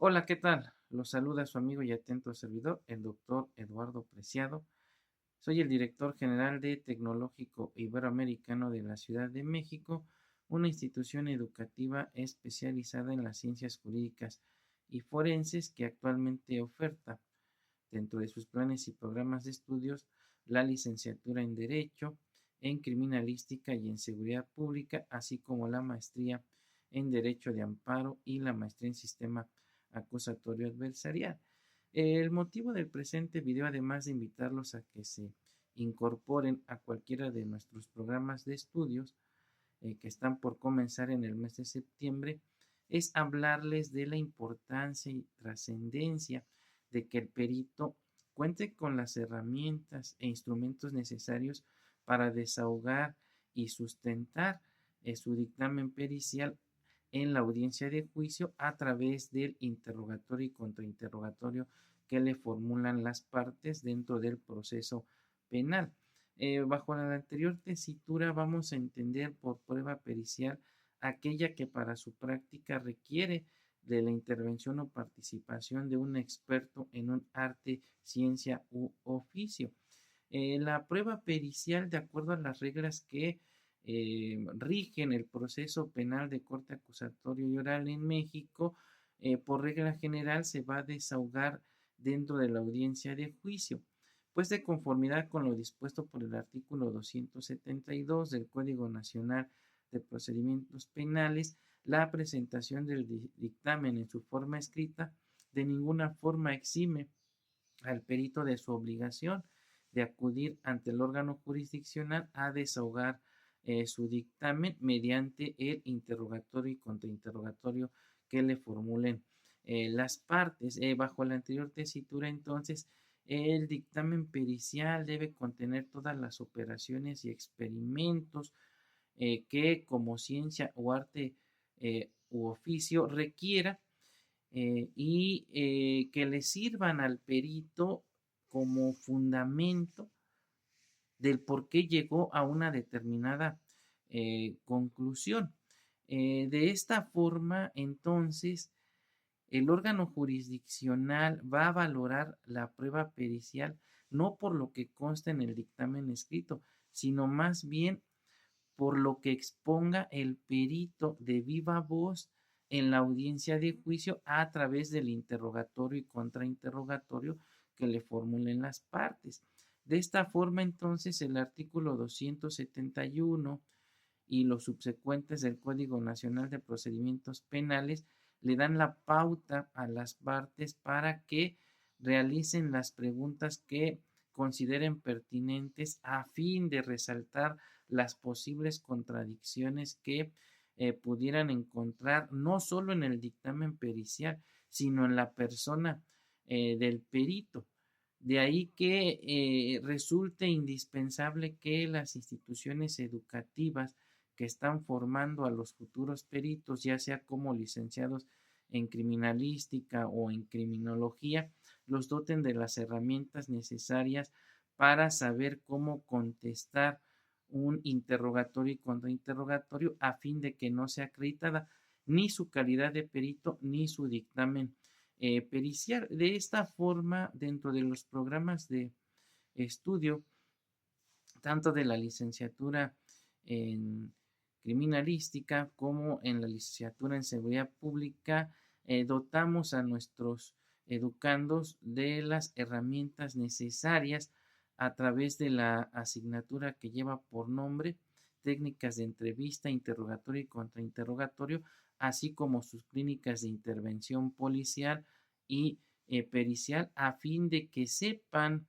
Hola, ¿qué tal? Los saluda su amigo y atento servidor, el doctor Eduardo Preciado. Soy el director general de Tecnológico Iberoamericano de la Ciudad de México, una institución educativa especializada en las ciencias jurídicas y forenses que actualmente oferta dentro de sus planes y programas de estudios la licenciatura en Derecho, en Criminalística y en Seguridad Pública, así como la maestría en Derecho de Amparo y la maestría en Sistema Acusatorio Adversarial. El motivo del presente video, además de invitarlos a que se incorporen a cualquiera de nuestros programas de estudios que están por comenzar en el mes de septiembre, es hablarles de la importancia y trascendencia de que el perito cuente con las herramientas e instrumentos necesarios para desahogar y sustentar su dictamen pericial en la audiencia de juicio a través del interrogatorio y contrainterrogatorio que le formulan las partes dentro del proceso penal. Bajo la anterior tesitura vamos a entender por prueba pericial aquella que para su práctica requiere de la intervención o participación de un experto en un arte, ciencia u oficio. La prueba pericial, de acuerdo a las reglas que rigen el proceso penal de corte acusatorio y oral en México, por regla general se va a desahogar dentro de la audiencia de juicio, pues de conformidad con lo dispuesto por el artículo 272 del Código Nacional de Procedimientos Penales, la presentación del dictamen en su forma escrita de ninguna forma exime al perito de su obligación de acudir ante el órgano jurisdiccional a desahogar su dictamen mediante el interrogatorio y contrainterrogatorio que le formulen las partes. Bajo la anterior tesitura, entonces, el dictamen pericial debe contener todas las operaciones y experimentos que como ciencia o arte u oficio requiera que le sirvan al perito como fundamento del por qué llegó a una determinada conclusión. De esta forma, entonces, el órgano jurisdiccional va a valorar la prueba pericial no por lo que consta en el dictamen escrito, sino más bien por lo que exponga el perito de viva voz en la audiencia de juicio a través del interrogatorio y contrainterrogatorio que le formulen las partes. De esta forma, entonces, el artículo 271 y los subsecuentes del Código Nacional de Procedimientos Penales le dan la pauta a las partes para que realicen las preguntas que consideren pertinentes a fin de resaltar las posibles contradicciones que pudieran encontrar no solo en el dictamen pericial, sino en la persona del perito. De ahí que resulte indispensable que las instituciones educativas que están formando a los futuros peritos, ya sea como licenciados en criminalística o en criminología, los doten de las herramientas necesarias para saber cómo contestar un interrogatorio y contrainterrogatorio a fin de que no sea acreditada ni su calidad de perito ni su dictamen pericial. De esta forma, dentro de los programas de estudio, tanto de la licenciatura en criminalística como en la licenciatura en seguridad pública, dotamos a nuestros educandos de las herramientas necesarias a través de la asignatura que lleva por nombre técnicas de entrevista, interrogatorio y contrainterrogatorio, así como sus clínicas de intervención policial y pericial, a fin de que sepan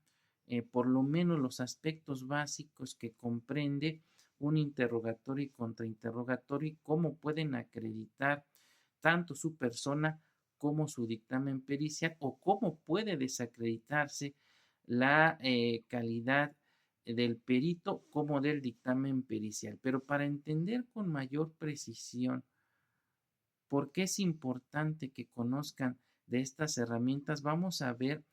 por lo menos los aspectos básicos que comprende un interrogatorio y contrainterrogatorio y cómo pueden acreditar tanto su persona como su dictamen pericial o cómo puede desacreditarse la calidad del perito como del dictamen pericial. Pero para entender con mayor precisión por qué es importante que conozcan de estas herramientas, vamos a ver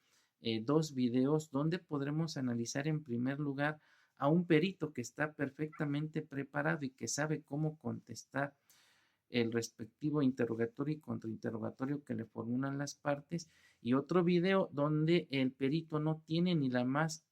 dos videos donde podremos analizar en primer lugar a un perito que está perfectamente preparado y que sabe cómo contestar el respectivo interrogatorio y contrainterrogatorio que le formulan las partes, y otro video donde el perito no tiene ni la más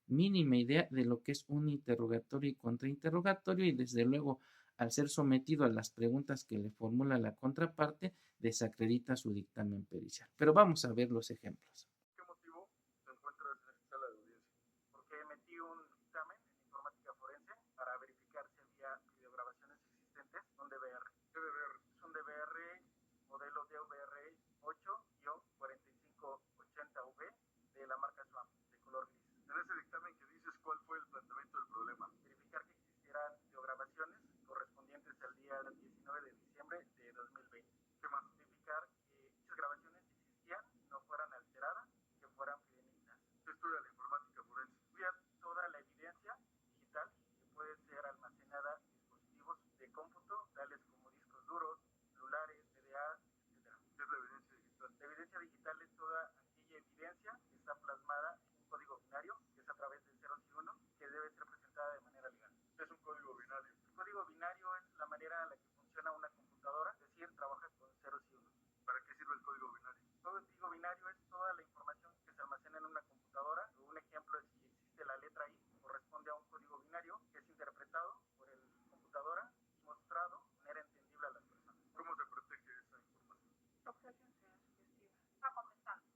mínima idea de lo que es un interrogatorio y contrainterrogatorio, y desde luego, al ser sometido a las preguntas que le formula la contraparte, desacredita su dictamen pericial. Pero vamos a ver los ejemplos. ¿Qué motivo te encuentras en esta sala de audiencia? Porque emití un dictamen en informática forense para verificar si había videograbaciones existentes de un DVR. ¿Qué DVR? Es un DVR modelo DVR 8-4580V de la marca Swan, de color gris. En ese dictamen que dices, ¿cuál fue el planteamiento del problema? Verificar que existieran videograbaciones correspondientes al día 19 de diciembre de 2020. ¿Qué más? Verificar que dichas grabaciones existían, no fueran alteradas, que fueran fidedignas. ¿Qué estudia la informática forense? Estudia toda la evidencia digital que puede ser almacenada en dispositivos de cómputo, tales como discos duros, celulares, PDA, etc. ¿Qué es la evidencia digital? La evidencia digital es toda aquella evidencia que está plasmada en un código binario, que es a través de ceros y unos, que debe ser presentada de manera legal. ¿Qué es un código binario? El código binario es la manera en la que funciona una computadora, es decir, trabaja con ceros y unos. ¿Para qué sirve el código binario? El código binario es toda la información que se almacena en una computadora. Un ejemplo es si existe la letra I, corresponde a un código binario que es interpretado por la computadora y mostrado de manera entendible a las personas. ¿Cómo se protege esa información? Objeción, señor sugestiva. Está contestando.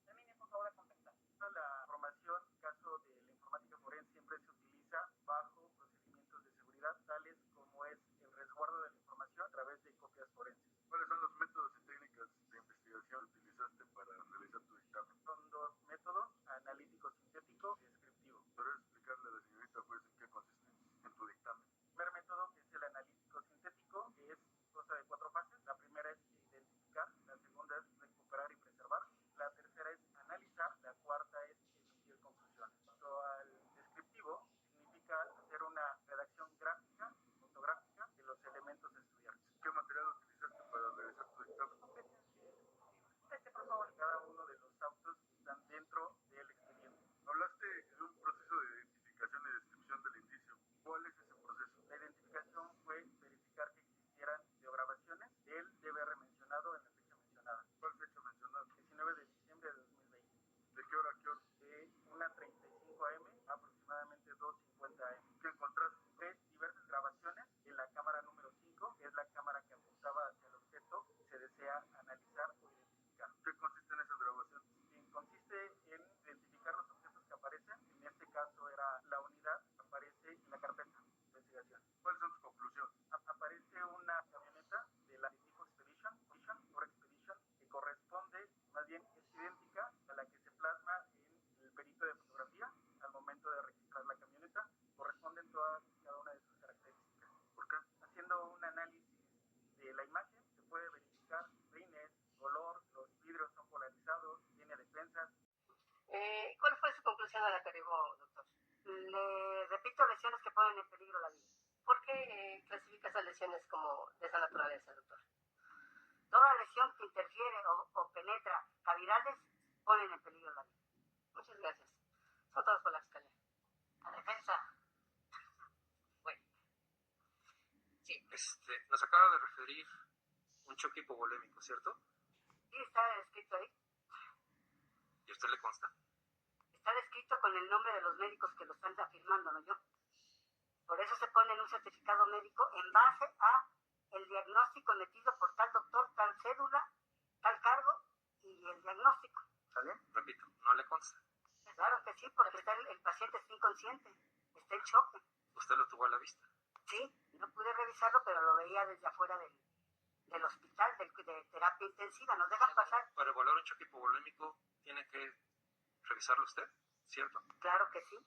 Termine, por favor, a contestar. La información, en caso de la informática forense, siempre se utiliza bajo procedimientos de seguridad, tales como es el resguardo de la información a través de copias forenses. ¿Cuáles son los métodos y técnicas de investigación que utilizaste para realizar tu dictamen? Son dos métodos, analítico sintético y descriptivo. ¿Podrías explicarle a la señorita juez en qué consiste en tu dictamen? El primer método, que es el analítico sintético, que es cosa de 4 fases. La primera es identificar, la segunda es recuperar y preservar, la tercera es analizar, la cuarta es emitir conclusiones. Cuanto al descriptivo, significa hacer una redacción gráfica, fotográfica de los elementos estudiados. ¿Qué material utilizaste para realizar tu dictamen? Por favor, cada uno de los autos están dentro del expediente. Hablaste de un proceso de identificación y descripción del indicio. ¿Cuál es ese proceso? La identificación fue verificar que existieran videograbaciones del DVR mencionado en la fecha mencionada. ¿Cuál fecha mencionada? 19 de diciembre de 2020. ¿De qué hora a qué hora? De 1:35 am a aproximadamente 2:50 am. ¿Qué encontraste? Diversas grabaciones en la cámara número 5, que es la cámara que apuntaba hacia el objeto que se desea analizar o identificar. ¿Qué consiste en esas grabaciones? Consiste en identificar los objetos que aparecen. En este caso era la unidad que aparece en la carpeta de investigación. ¿Cuáles son tus conclusiones? Aparece una camioneta de la tipo Expedition, por Expedition, que corresponde, más bien es idéntica a la que se plasma en el perito de fotografía al momento de registrar la camioneta. Corresponden todas y cada una de sus características. ¿Por qué? Haciendo un análisis de la imagen, se puede verificar rines, color, los vidrios son polarizados, tiene defensas. ¿Cuál fue su conclusión a la que arribó, doctor? Le repito, lesiones que ponen en peligro la vida. ¿Por qué clasifica esas lesiones como de esa naturaleza, doctor? Toda lesión que interfiere o penetra cavidades ponen en peligro la vida. Muchas gracias. Son todos por la fiscalía. La defensa. Bueno. Sí. Nos acaba de referir un choque hipovolémico, ¿cierto? Sí, está descrito ahí. ¿Y a usted le consta? Está descrito con el nombre de los médicos que lo están afirmando, no yo. Por eso se pone en un certificado médico en base a el diagnóstico emitido por tal doctor, tal cédula, tal cargo y el diagnóstico. ¿Está bien? Repito, no le consta. Claro que sí, porque el paciente está inconsciente, está en choque. ¿Usted lo tuvo a la vista? Sí, no pude revisarlo, pero lo veía desde afuera del hospital, de terapia intensiva. ¿Nos dejan pasar? Para evaluar un choque hipovolémico, tiene que revisarlo usted, ¿cierto? Claro que sí.